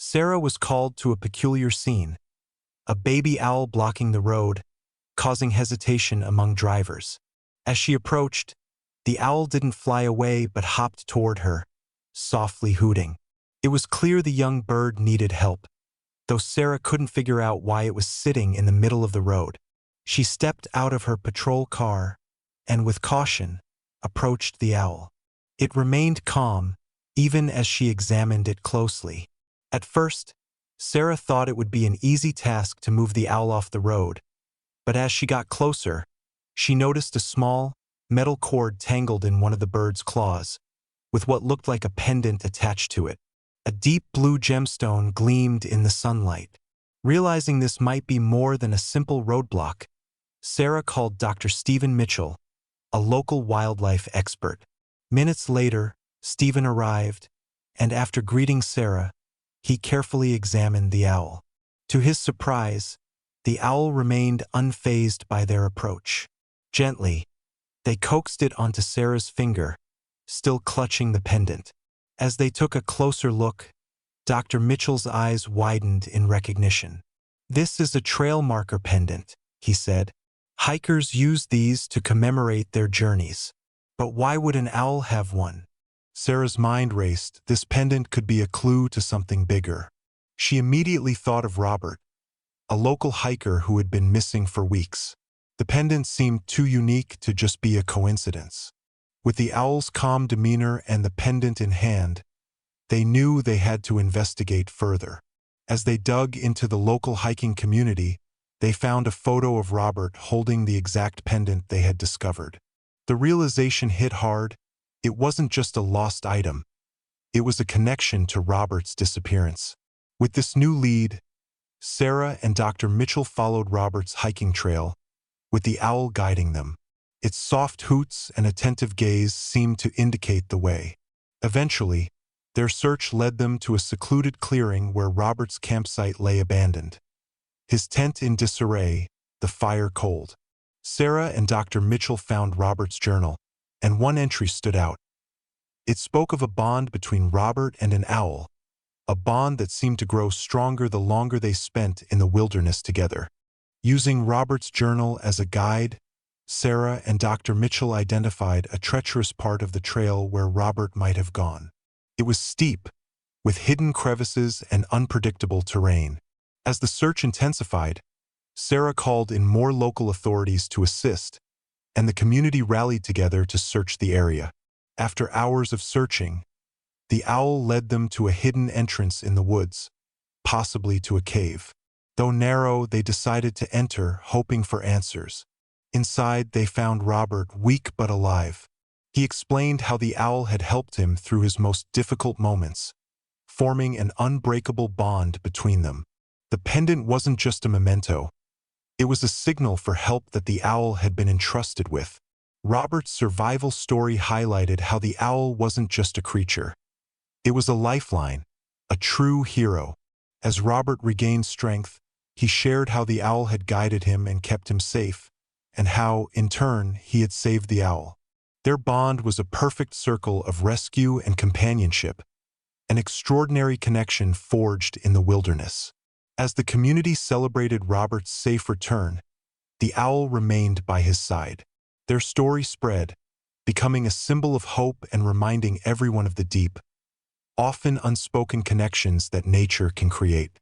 Sarah was called to a peculiar scene, a baby owl blocking the road, causing hesitation among drivers. As she approached, the owl didn't fly away but hopped toward her, softly hooting. It was clear the young bird needed help, though Sarah couldn't figure out why it was sitting in the middle of the road. She stepped out of her patrol car and, with caution, approached the owl. It remained calm, even as she examined it closely. At first, Sarah thought it would be an easy task to move the owl off the road, but as she got closer, she noticed a small, metal cord tangled in one of the bird's claws, with what looked like a pendant attached to it. A deep blue gemstone gleamed in the sunlight. Realizing this might be more than a simple roadblock, Sarah called Dr. Stephen Mitchell, a local wildlife expert. Minutes later, Stephen arrived, and after greeting Sarah, he carefully examined the owl. To his surprise, the owl remained unfazed by their approach. Gently, they coaxed it onto Sarah's finger, still clutching the pendant. As they took a closer look, Dr. Mitchell's eyes widened in recognition. "This is a trail marker pendant," he said. "Hikers use these to commemorate their journeys. But why would an owl have one?" Sarah's mind raced. This pendant could be a clue to something bigger. She immediately thought of Robert, a local hiker who had been missing for weeks. The pendant seemed too unique to just be a coincidence. With the owl's calm demeanor and the pendant in hand, they knew they had to investigate further. As they dug into the local hiking community, they found a photo of Robert holding the exact pendant they had discovered. The realization hit hard. It wasn't just a lost item. It was a connection to Robert's disappearance. With this new lead, Sarah and Dr. Mitchell followed Robert's hiking trail, with the owl guiding them. Its soft hoots and attentive gaze seemed to indicate the way. Eventually, their search led them to a secluded clearing where Robert's campsite lay abandoned. His tent in disarray, the fire cold. Sarah and Dr. Mitchell found Robert's journal, and one entry stood out. It spoke of a bond between Robert and an owl, a bond that seemed to grow stronger the longer they spent in the wilderness together. Using Robert's journal as a guide, Sarah and Dr. Mitchell identified a treacherous part of the trail where Robert might have gone. It was steep, with hidden crevices and unpredictable terrain. As the search intensified, Sarah called in more local authorities to assist, and the community rallied together to search the area. After hours of searching, the owl led them to a hidden entrance in the woods, possibly to a cave. Though narrow, they decided to enter, hoping for answers. Inside, they found Robert, weak but alive. He explained how the owl had helped him through his most difficult moments, forming an unbreakable bond between them. The pendant wasn't just a memento. It was a signal for help that the owl had been entrusted with. Robert's survival story highlighted how the owl wasn't just a creature. It was a lifeline, a true hero. As Robert regained strength, he shared how the owl had guided him and kept him safe, and how, in turn, he had saved the owl. Their bond was a perfect circle of rescue and companionship, an extraordinary connection forged in the wilderness. As the community celebrated Robert's safe return, the owl remained by his side. Their story spread, becoming a symbol of hope and reminding everyone of the deep, often unspoken connections that nature can create.